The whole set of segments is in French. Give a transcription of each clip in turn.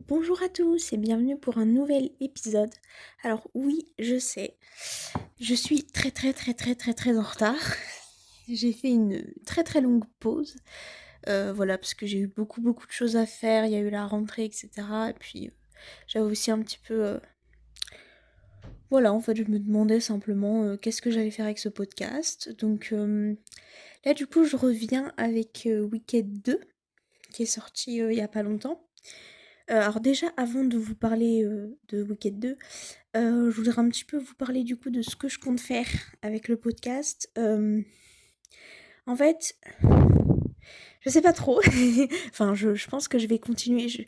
Bonjour à tous et bienvenue pour un nouvel épisode. Alors oui, je sais, je suis très en retard. J'ai fait une très longue pause. Voilà, parce que j'ai eu beaucoup de choses à faire. Il y a eu la rentrée, etc. Et puis j'avais aussi un petit peu... Voilà, en fait, je me demandais simplement qu'est-ce que j'allais faire avec ce podcast. Donc là, du coup, je reviens avec Wicked 2, qui est sorti il y a pas longtemps. Alors déjà, avant de vous parler de Wicked 2, je voudrais un petit peu vous parler du coup de ce que je compte faire avec le podcast. En fait, je sais pas trop. Enfin, je pense que je vais continuer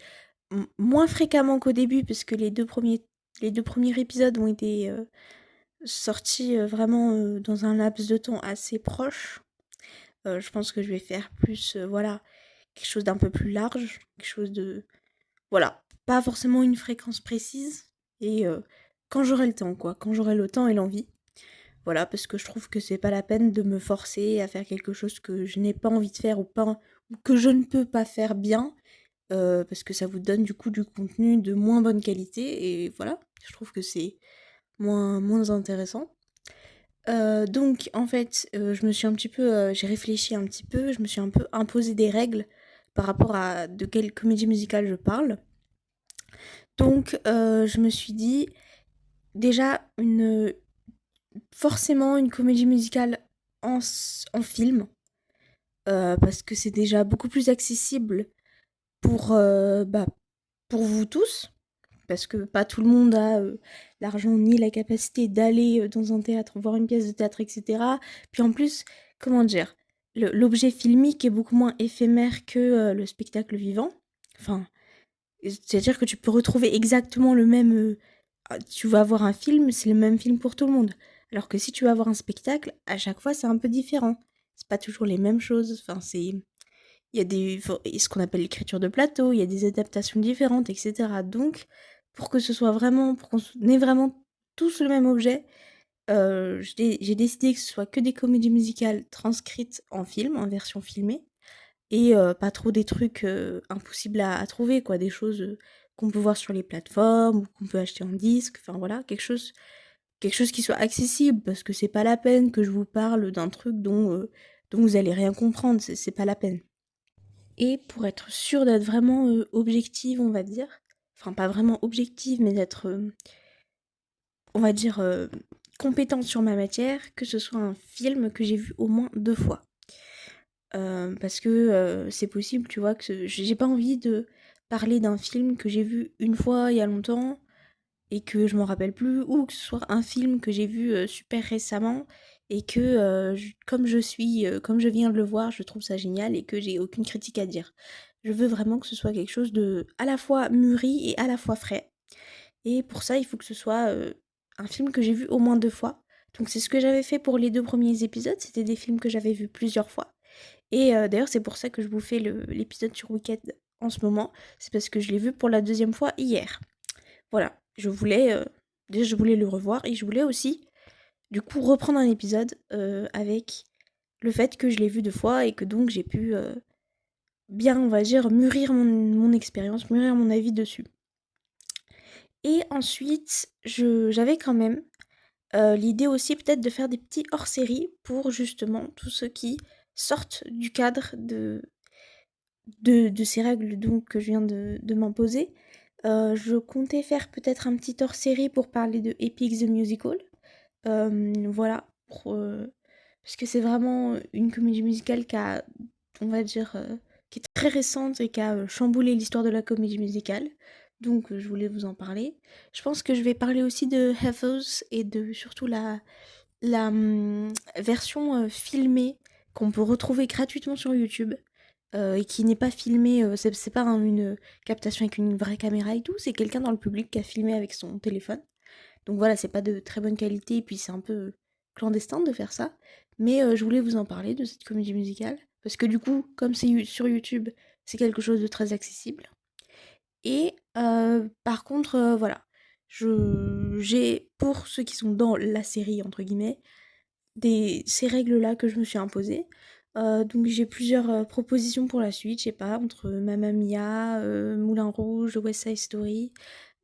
moins fréquemment qu'au début, parce que les deux premiers épisodes ont été sortis vraiment dans un laps de temps assez proche. Je pense que je vais faire plus, voilà, quelque chose d'un peu plus large, quelque chose de... Voilà, pas forcément une fréquence précise, et quand j'aurai le temps, quoi, quand j'aurai le temps et l'envie. Voilà, parce que je trouve que c'est pas la peine de me forcer à faire quelque chose que je n'ai pas envie de faire ou que je ne peux pas faire bien, parce que ça vous donne du coup du contenu de moins bonne qualité, et voilà, je trouve que c'est moins intéressant. Donc en fait, je me suis un petit peu, j'ai réfléchi un petit peu, je me suis un peu imposé des règles par rapport à de quelle comédie musicale je parle. Donc je me suis dit, déjà, forcément une comédie musicale en film, parce que c'est déjà beaucoup plus accessible pour, pour vous tous, parce que pas tout le monde a l'argent ni la capacité d'aller dans un théâtre, voir une pièce de théâtre, etc. Puis en plus, comment dire, l'objet filmique est beaucoup moins éphémère que le spectacle vivant. Enfin, c'est-à-dire que tu peux retrouver exactement le même... tu vas voir un film, c'est le même film pour tout le monde. Alors que si tu vas voir un spectacle, à chaque fois, c'est un peu différent. C'est pas toujours les mêmes choses. Enfin, c'est... Il y a ce qu'on appelle l'écriture de plateau, il y a des adaptations différentes, etc. Donc, pour qu'on ait vraiment tous le même objet, j'ai décidé que ce soit que des comédies musicales transcrites en film, en version filmée, et pas trop des trucs impossibles à trouver, quoi, des choses qu'on peut voir sur les plateformes ou qu'on peut acheter en disque, enfin voilà, quelque chose qui soit accessible, parce que c'est pas la peine que je vous parle d'un truc dont vous allez rien comprendre, c'est pas la peine. Et pour être sûre d'être vraiment objective, on va dire, enfin pas vraiment objective, mais d'être, on va dire, compétente sur ma matière, que ce soit un film que j'ai vu au moins 2 fois. Parce que c'est possible, tu vois, j'ai pas envie de parler d'un film que j'ai vu une fois il y a longtemps et que je m'en rappelle plus, ou que ce soit un film que j'ai vu super récemment et que comme je viens de le voir, je trouve ça génial et que j'ai aucune critique à dire. Je veux vraiment que ce soit quelque chose de à la fois mûri et à la fois frais. Et pour ça, il faut que ce soit un film que j'ai vu au moins 2 fois. Donc c'est ce que j'avais fait pour les 2 premiers épisodes, c'était des films que j'avais vus plusieurs fois. Et d'ailleurs, c'est pour ça que je vous fais l'épisode sur Wicked en ce moment. C'est parce que je l'ai vu pour la deuxième fois hier. Voilà, déjà je voulais le revoir et je voulais aussi, du coup, reprendre un épisode avec le fait que je l'ai vu 2 fois et que donc j'ai pu bien, on va dire, mûrir mon expérience, mûrir mon avis dessus. Et ensuite, j'avais quand même l'idée aussi peut-être de faire des petits hors-série pour justement tous ceux qui sortent du cadre de ces règles donc que je viens de m'imposer. Je comptais faire peut-être un petit hors-série pour parler de Epic the Musical. Voilà, parce que c'est vraiment une comédie musicale on va dire, qui est très récente et qui a chamboulé l'histoire de la comédie musicale. Donc je voulais vous en parler. Je pense que je vais parler aussi de Heathers et de surtout la version filmée qu'on peut retrouver gratuitement sur YouTube et qui n'est pas filmée, c'est pas une captation avec une vraie caméra et tout, c'est quelqu'un dans le public qui a filmé avec son téléphone. Donc voilà, c'est pas de très bonne qualité et puis c'est un peu clandestin de faire ça. Mais je voulais vous en parler de cette comédie musicale parce que du coup, comme c'est sur YouTube, c'est quelque chose de très accessible. Et par contre, voilà, j'ai pour ceux qui sont dans la série entre guillemets ces règles-là que je me suis imposées. Donc j'ai plusieurs, propositions pour la suite, je sais pas, entre Mamma Mia, Moulin Rouge, West Side Story.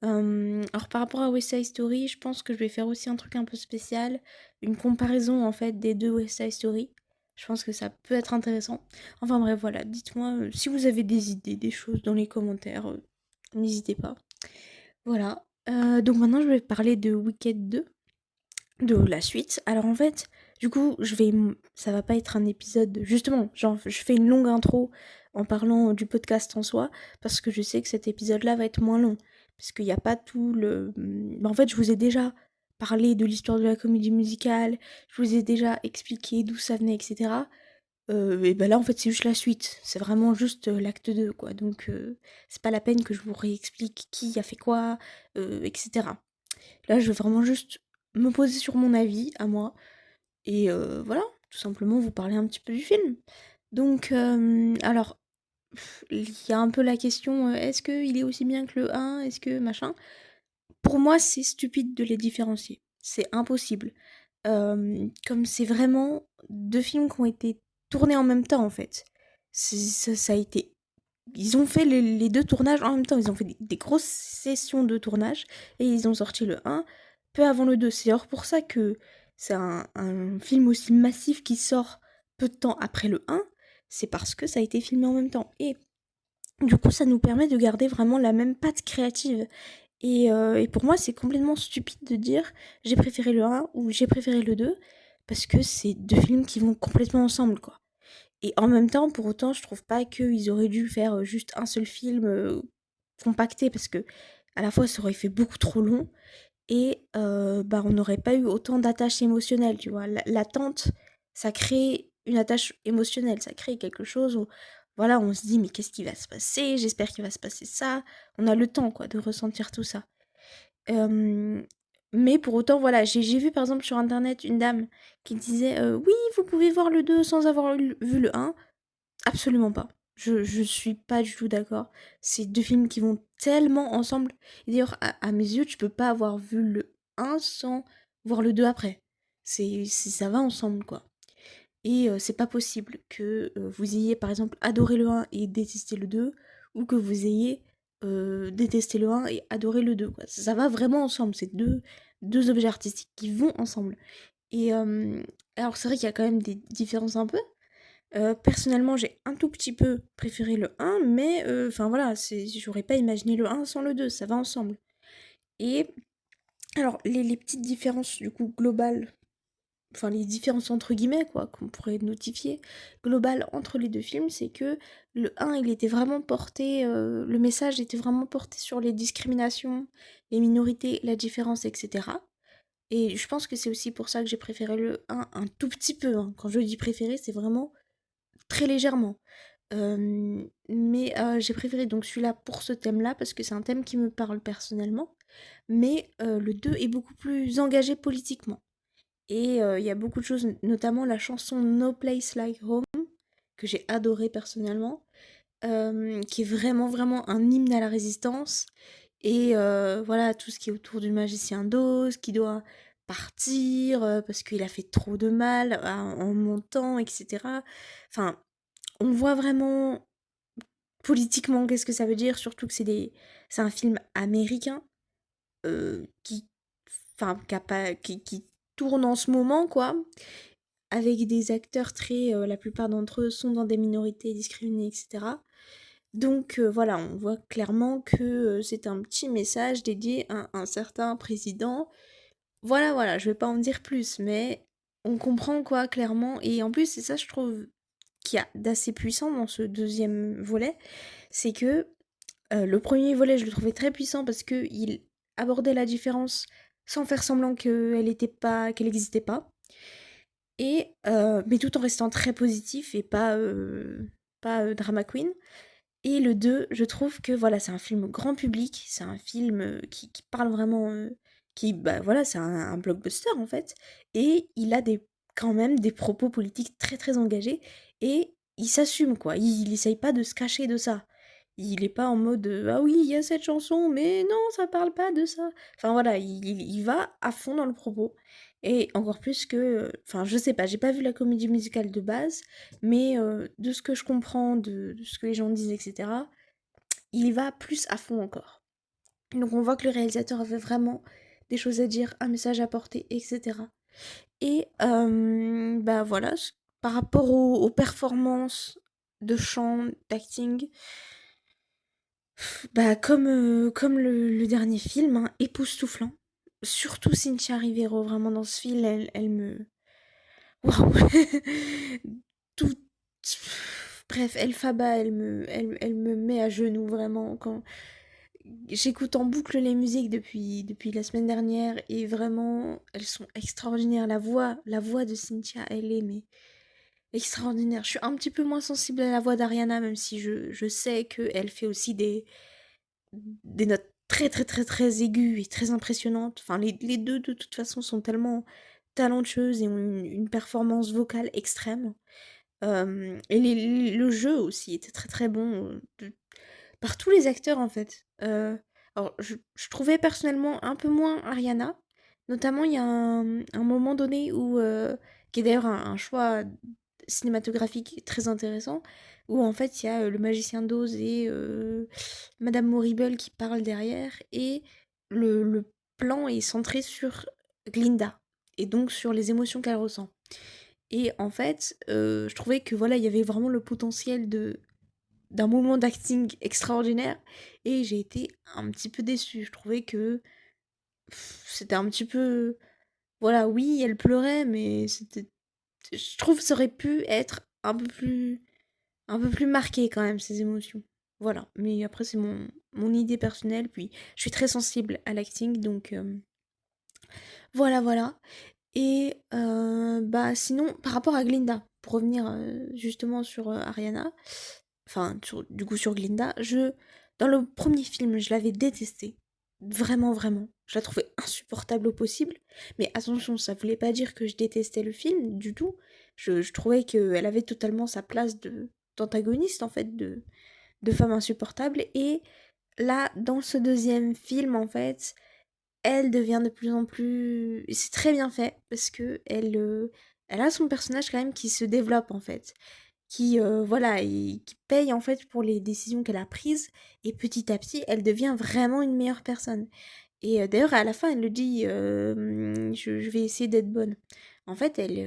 Alors par rapport à West Side Story, je pense que je vais faire aussi un truc un peu spécial, une comparaison en fait des 2 West Side Story. Je pense que ça peut être intéressant. Enfin bref, voilà, dites-moi, si vous avez des idées, des choses dans les commentaires, n'hésitez pas. Voilà, donc maintenant je vais parler de Wicked 2, de la suite. Alors en fait, du coup, ça va pas être un épisode justement, genre je fais une longue intro en parlant du podcast en soi, parce que je sais que cet épisode-là va être moins long, parce qu'il y a pas tout le en fait, je vous ai déjà parlé de l'histoire de la comédie musicale, je vous ai déjà expliqué d'où ça venait et cetera. Et bah, là, en fait, c'est juste la suite. C'est vraiment juste, l'acte 2 quoi, donc c'est pas la peine que je vous réexplique qui a fait quoi, et cetera. Là, je veux vraiment juste me poser sur mon avis à moi et voilà, tout simplement vous parler un petit peu du film. Donc alors, il y a un peu la question, est-ce qu'il est aussi bien que le un? Est-ce que machin? Pour moi, c'est stupide de les différencier. C'est impossible. Comme c'est vraiment 2 films qui ont été tournés en même temps, en fait. C'est ça a été ils ont fait les 2 tournages en même temps. Ils ont fait des grosses sessions de tournage et ils ont sorti le un peu avant le 2. C'est d'ailleurs pour ça que c'est un film aussi massif qui sort peu de temps après le un. C'est parce que ça a été filmé en même temps et du coup, ça nous permet de garder vraiment la même patte créative et pour moi, c'est complètement stupide de dire: «J'ai préféré le un ou j'ai préféré le 2 parce que c'est 2 films qui vont complètement ensemble, quoi. Et en même temps, pour autant, je trouve pas qu'ils auraient dû faire, juste un seul film, compacté parce que à la fois, ça aurait fait beaucoup trop long et bah, on n'aurait pas eu autant d'attaches émotionnelles, tu vois? L'attente, ça crée une attache émotionnelle, ça crée quelque chose où, voilà, on se dit: «Mais qu'est-ce qui va se passer? J'espère qu'il va se passer ça». On a le temps, quoi, de ressentir tout ça. Hem, mais pour autant, voilà, j'ai vu, par exemple, sur internet, une dame qui disait, «Oui, vous pouvez voir le 2 sans avoir vu le un». Absolument pas. Je suis pas du tout d'accord. C'est 2 films qui vont tellement ensemble et d'ailleurs à mes yeux, tu peux pas avoir vu le un sans voir le 2 après. C'est ça va ensemble, quoi et c'est pas possible que, vous ayez, par exemple, adoré le un et détesté le 2 ou que vous ayez, détesté le un et adoré le 2 quoi. Ça va vraiment ensemble, c'est deux objets artistiques qui vont ensemble et alors c'est vrai qu'il y a quand même des différences un peu. Personnellement, j'ai un tout petit peu préféré le un mais enfin voilà, j'aurais pas imaginé le un sans le 2 ça va ensemble. Et alors les petites différences du coup globales, enfin les «différences» entre guillemets quoi, qu'on pourrait notifier, globales entre les 2 films, c'est que le un il était vraiment porté, le message était vraiment porté sur les discriminations, les minorités, la différence et cetera. Et je pense que c'est aussi pour ça que j'ai préféré le un tout petit peu, hein. Quand je dis préféré, c'est vraiment très légèrement. Mais j'ai préféré donc celui-là pour ce thème-là, parce que c'est un thème qui me parle personnellement. Mais le 2 est beaucoup plus engagé politiquement. Et il y a beaucoup de choses, notamment la chanson No Place Like Home, que j'ai adorée personnellement, qui est vraiment, vraiment un hymne à la résistance. Et voilà, tout ce qui est autour du magicien d'Oz, qui doit partir parce qu'il a fait trop de mal en montant, etc. Enfin, on voit vraiment politiquement qu'est-ce que ça veut dire, surtout que c'est un film américain qui, enfin, qui tourne en ce moment, quoi, avec des acteurs très, la plupart d'entre eux sont dans des minorités discriminées, etc. Donc voilà, on voit clairement que c'est un petit message dédié à un certain président. Voilà, voilà, je vais pas en dire plus, mais on comprend quoi clairement. Et en plus, c'est ça, je trouve, qu'il y a d'assez puissant dans ce deuxième volet, c'est que le premier volet, je le trouvais très puissant parce que il abordait la différence sans faire semblant qu'elle n'existait pas. Et mais tout en restant très positif et pas drama queen. Et le 2 je trouve que voilà, c'est un film grand public, c'est un film qui parle vraiment, bah voilà, c'est un blockbuster en fait. Et il a quand même des propos politiques très très engagés et il s'assume quoi. Il essaye pas de se cacher de ça. Il est pas en mode ah oui, il y a cette chanson, mais non, ça parle pas de ça. Enfin voilà, il va à fond dans le propos. Et encore plus que, enfin, je sais pas, j'ai pas vu la comédie musicale de base, mais de ce que je comprends, de ce que les gens disent, etc., il y va plus à fond encore. Donc on voit que le réalisateur avait vraiment des choses à dire, un message à porter, etc. Et bah voilà, par rapport aux performances de chant, d'acting, bah comme le dernier film, hein, époustouflant. Surtout Cynthia Rivero, vraiment dans ce film, elle me... Waouh. Tout... Bref, Elphaba, elle me met à genoux, vraiment, quand... J'écoute en boucle les musiques depuis la semaine dernière, et vraiment, elles sont extraordinaires. La voix de Cynthia, elle est, mais extraordinaire. Je suis un petit peu moins sensible à la voix d'Ariana, même si je sais qu'elle fait aussi des notes très très très très aiguës et très impressionnantes. Enfin, les deux de toute façon sont tellement talentueuses et ont une performance vocale extrême. Et le jeu aussi était très très bon par tous les acteurs en fait. Alors je trouvais personnellement un peu moins Ariana. Notamment il y a un moment donné où, qui est d'ailleurs un choix cinématographique très intéressant, où en fait il y a le magicien d'Oz et Madame Morrible qui parlent derrière, et le plan est centré sur Glinda, et donc sur les émotions qu'elle ressent. Et en fait, je trouvais que voilà, il y avait vraiment le potentiel d'un moment d'acting extraordinaire, et j'ai été un petit peu déçue. Je trouvais que c'était un petit peu... Voilà, oui, elle pleurait, mais c'était... Je trouve que ça aurait pu être un peu plus marqué quand même, ces émotions. Voilà, mais après c'est mon idée personnelle, puis je suis très sensible à l'acting, donc voilà, voilà. Et bah sinon, par rapport à Glinda, pour revenir justement sur Ariana, enfin du coup sur Glinda, dans le premier film, je l'avais détestée. Vraiment, vraiment. Je la trouvais insupportable au possible. Mais attention, ça voulait pas dire que je détestais le film du tout. Je trouvais qu'elle avait totalement sa place d'antagoniste, en fait, de femme insupportable. Et là, dans ce deuxième film, en fait, elle devient de plus en plus... C'est très bien fait, parce que elle a son personnage quand même qui se développe, en fait. Qui, voilà, et qui paye, en fait, pour les décisions qu'elle a prises. Et petit à petit, elle devient vraiment une meilleure personne. Et d'ailleurs, à la fin, elle le dit, je vais essayer d'être bonne. En fait, elle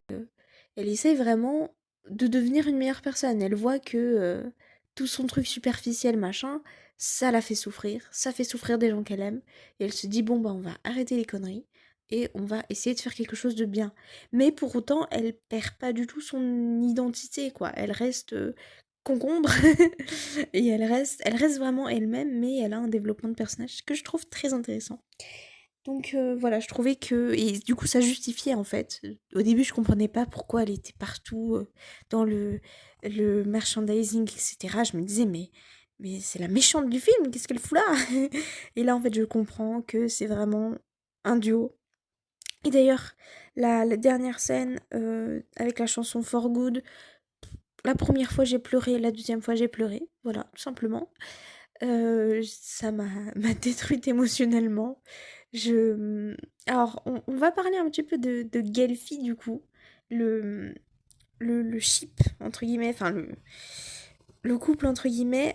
essaye vraiment de devenir une meilleure personne. Elle voit que tout son truc superficiel, machin, ça la fait souffrir. Ça fait souffrir des gens qu'elle aime. Et elle se dit, bon, bah, on va arrêter les conneries. Et on va essayer de faire quelque chose de bien. Mais pour autant, elle perd pas du tout son identité, quoi. Elle reste concombre. Et elle reste vraiment elle-même, mais elle a un développement de personnage que je trouve très intéressant. Donc voilà, je trouvais que... Et du coup, ça justifiait en fait. Au début, je comprenais pas pourquoi elle était partout dans le merchandising, etc. Je me disais, mais c'est la méchante du film, qu'est-ce qu'elle fout là? Et là, en fait, je comprends que c'est vraiment un duo. Et d'ailleurs, la dernière scène avec la chanson For Good, la première fois j'ai pleuré, la deuxième fois j'ai pleuré. Voilà, tout simplement. Ça m'a détruite émotionnellement. Alors, on va parler un petit peu de Gelfi, du coup. Le, le ship, entre guillemets, enfin, le couple, entre guillemets.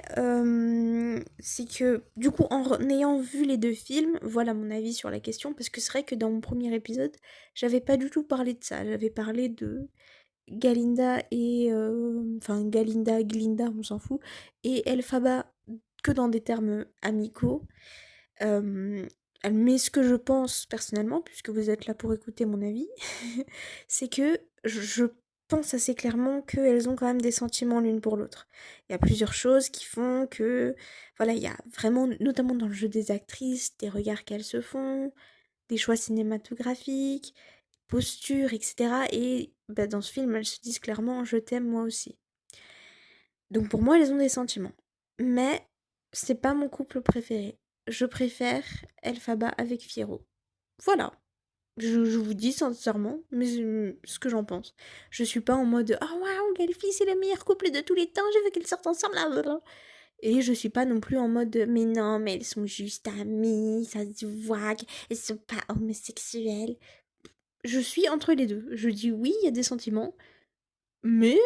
C'est que, du coup, ayant vu les deux films, voilà mon avis sur la question, parce que c'est vrai que dans mon premier épisode, j'avais pas du tout parlé de ça. J'avais parlé de Galinda et... Enfin, Galinda, Glinda, on s'en fout. Et Elphaba que dans des termes amicaux. Euh, mais ce que je pense personnellement, puisque vous êtes là pour écouter mon avis, c'est que je pense assez clairement qu'elles ont quand même des sentiments l'une pour l'autre. Il y a plusieurs choses qui font que, voilà, il y a vraiment, notamment dans le jeu des actrices, des regards qu'elles se font, des choix cinématographiques, postures, etc. Et bah, dans ce film, elles se disent clairement, je t'aime moi aussi. Donc pour moi, elles ont des sentiments. Mais c'est pas mon couple préféré. Je préfère Elphaba avec Fiyero. Voilà. Je vous dis sincèrement, mais ce que j'en pense. Je suis pas en mode oh waouh, Gelfi c'est le meilleur couple de tous les temps, je veux qu'ils sortent ensemble là. Et je suis pas non plus en mode mais non, mais elles sont juste amies, ça se voit, elles sont pas homosexuelles. je suis entre les 2. Je dis oui, il y a des sentiments, mais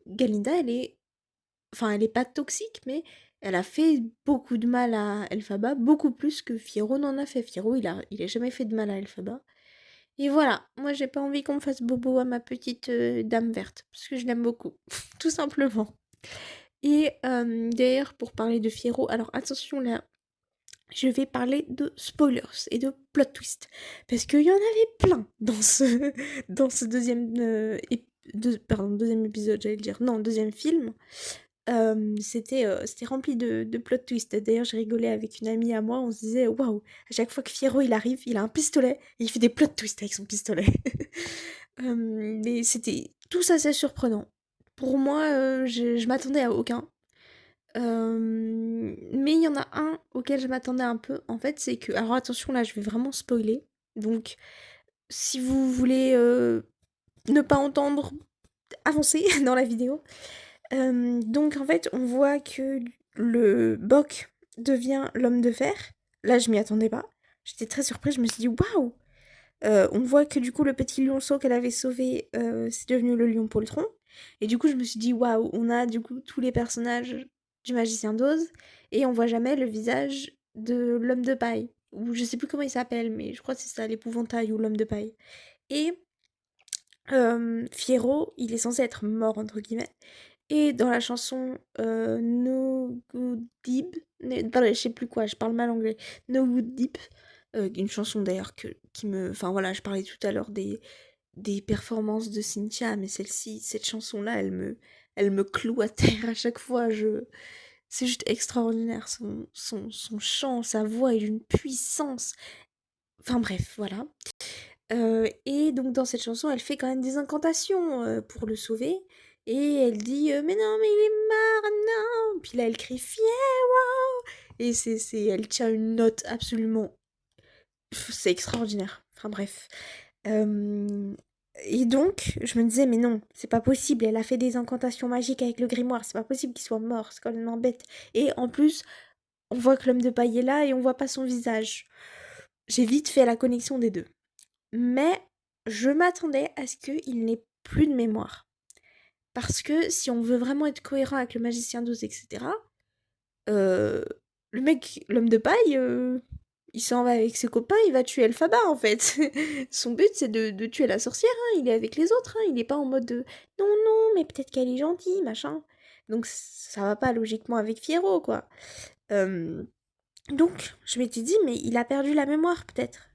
Galinda, elle est pas toxique, mais elle a fait beaucoup de mal à Elphaba, beaucoup plus que Fiyero n'en a fait. Fiyero, il a jamais fait de mal à Elphaba. Et voilà, moi j'ai pas envie qu'on me fasse bobo à ma petite dame verte, parce que je l'aime beaucoup, tout simplement. Et d'ailleurs, pour parler de Fiyero, alors attention là, je vais parler de spoilers et de plot twist. Parce qu'il y en avait plein dans ce deuxième, deuxième épisode, j'allais le dire. Non, deuxième film. C'était rempli de plot twist. D'ailleurs, j'ai rigolé avec une amie à moi. On se disait, waouh, à chaque fois que Fiyero il arrive, il a un pistolet et il fait des plot twists avec son pistolet. Mais c'était tout assez surprenant. Pour moi, je m'attendais à aucun. Mais il y en a un auquel je m'attendais un peu, en fait, c'est que... Alors attention, là, je vais vraiment spoiler. Donc, si vous voulez ne pas entendre, avancez dans la vidéo. Donc, en fait, on voit que le Boc devient l'homme de fer. Là, je m'y attendais pas. J'étais très surprise, je me suis dit, waouh! On voit que du coup, le petit lionceau qu'elle avait sauvé, c'est devenu le lion poltron. Et du coup, je me suis dit, waouh, on a du coup tous les personnages du magicien d'Oz, et on voit jamais le visage de l'homme de paille. Ou je sais plus comment il s'appelle, mais je crois que c'est ça, l'épouvantail ou l'homme de paille. Et Fiyero, il est censé être mort, entre guillemets. Et dans la chanson No Good Deep, pardon, je sais plus quoi, je parle mal anglais. No Good Deep, une chanson d'ailleurs qui me... Enfin voilà, je parlais tout à l'heure des performances de Cynthia, mais celle-ci, cette chanson-là, elle me cloue à terre à chaque fois. C'est juste extraordinaire. Son chant, sa voix est d'une puissance. Enfin bref, voilà. Et donc dans cette chanson, elle fait quand même des incantations pour le sauver. Et elle dit mais non, mais il est mort, non. Puis là, elle crie Fiyero. Et elle tient une note absolument... C'est extraordinaire. Enfin bref. Euh, Et donc, je me disais, mais non, c'est pas possible, elle a fait des incantations magiques avec le grimoire, c'est pas possible qu'il soit mort, c'est complètement bête. Et en plus, on voit que l'homme de paille est là et on voit pas son visage. J'ai vite fait la connexion des deux. Mais je m'attendais à ce qu'il n'ait plus de mémoire. Parce que si on veut vraiment être cohérent avec le magicien d'Oz, etc., euh, le mec, l'homme de paille, il s'en va avec ses copains, il va tuer Elphaba en fait. Son but c'est de tuer la sorcière, hein. Il est avec les autres, hein. Il est pas en mode de non, non, mais peut-être qu'elle est gentille, machin. Donc ça va pas logiquement avec Fiyero, quoi. Euh, donc je m'étais dit, mais il a perdu la mémoire peut-être.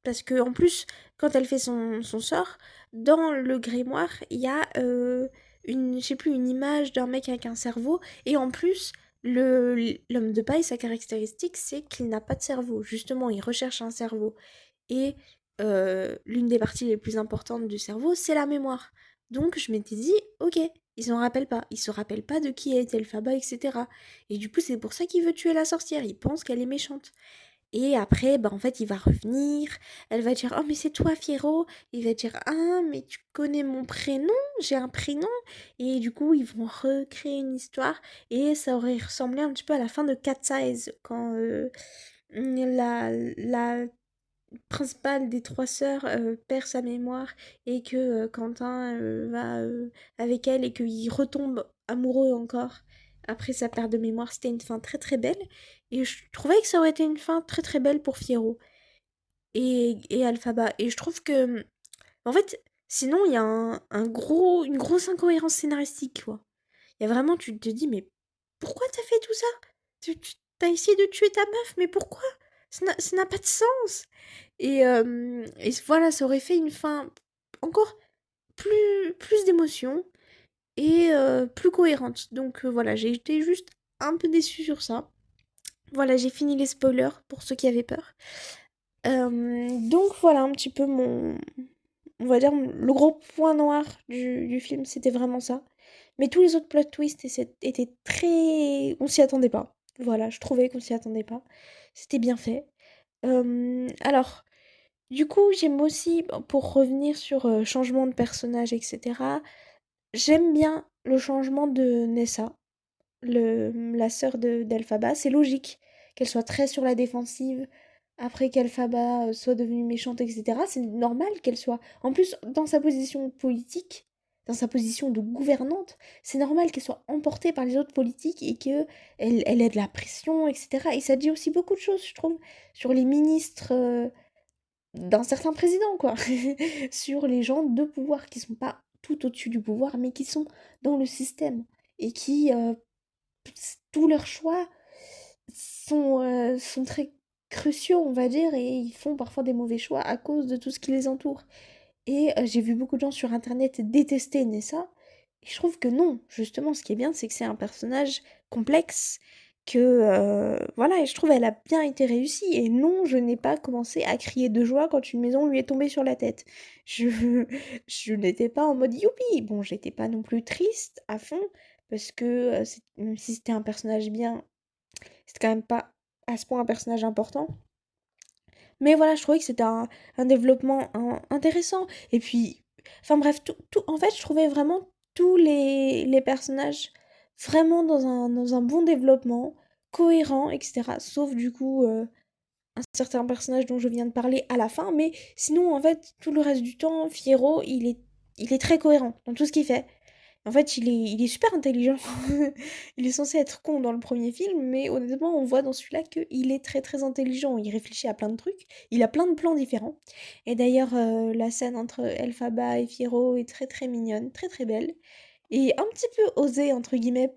Parce que en plus, quand elle fait son sort, dans le grimoire, il y a je sais plus, une image d'un mec avec un cerveau. Et en plus, l'homme de paille, sa caractéristique, c'est qu'il n'a pas de cerveau. Justement, il recherche un cerveau. Et l'une des parties les plus importantes du cerveau, c'est la mémoire. Donc je m'étais dit, ok, il s'en rappelle pas. Il se rappelle pas de qui est Elphaba, etc. Et du coup, c'est pour ça qu'il veut tuer la sorcière. Il pense qu'elle est méchante. Et après, bah, en fait, il va revenir. Elle va dire, oh, mais c'est toi, Fiyero. Il va dire, ah, mais tu connais mon prénom? J'ai un prénom. Et du coup, ils vont recréer une histoire. Et ça aurait ressemblé un petit peu à la fin de Cat's Eyes, quand la principale des trois sœurs perd sa mémoire et que Quentin va avec elle et qu'il retombe amoureux encore après sa perte de mémoire. C'était une fin très très belle et je trouvais que ça aurait été une fin très très belle pour Fiyero et Alphaba. Et je trouve que, en fait, sinon il y a une grosse incohérence scénaristique, quoi. Il y a vraiment, tu te dis, mais pourquoi t'as fait tout ça? T'as essayé de tuer ta meuf, mais pourquoi? Ça n'a pas de sens. Et voilà, ça aurait fait une fin encore plus d'émotion et plus cohérente. Donc voilà, j'ai été juste un peu déçue sur ça. Voilà, j'ai fini les spoilers pour ceux qui avaient peur. Donc voilà un petit peu on va dire, le gros point noir du film, c'était vraiment ça. Mais tous les autres plot twists étaient très... On s'y attendait pas. Voilà, je trouvais qu'on s'y attendait pas. C'était bien fait. Alors, du coup, j'aime aussi, pour revenir sur changement de personnage, etc., j'aime bien le changement de Nessa, la sœur d'Elphaba. C'est logique qu'elle soit très sur la défensive après qu'Elphaba soit devenue méchante, etc. C'est normal qu'elle soit. En plus, dans sa position politique, dans sa position de gouvernante, c'est normal qu'elle soit emportée par les autres politiques et que elle ait de la pression, etc. Et ça dit aussi beaucoup de choses, je trouve, sur les ministres d'un certain président, quoi. Sur les gens de pouvoir qui sont pas tout au-dessus du pouvoir, mais qui sont dans le système et qui, tous leurs choix sont très cruciaux, on va dire, et ils font parfois des mauvais choix à cause de tout ce qui les entoure. Et j'ai vu beaucoup de gens sur internet détester Nessa, et je trouve que non, justement, ce qui est bien, c'est que c'est un personnage complexe, que voilà, et je trouve elle a bien été réussie. Et non, je n'ai pas commencé à crier de joie quand une maison lui est tombée sur la tête. Je, je n'étais pas en mode youpi. Bon, j'étais pas non plus triste à fond, parce que même si c'était un personnage bien, c'était quand même pas à ce point un personnage important. Mais voilà, je trouvais que c'était un développement intéressant. Et puis, enfin bref, en fait, je trouvais vraiment tous les personnages vraiment dans un bon développement, cohérent, etc. Sauf du coup un certain personnage dont je viens de parler à la fin. Mais sinon, en fait, tout le reste du temps, Fiero, il est très cohérent dans tout ce qu'il fait. En fait, il est super intelligent. Il est censé être con dans le premier film, mais honnêtement, on voit dans celui-là qu'il est très très intelligent. Il réfléchit à plein de trucs. Il a plein de plans différents. Et d'ailleurs, la scène entre Elphaba et Fiyero est très très mignonne, très très belle. Et un petit peu osée, entre guillemets,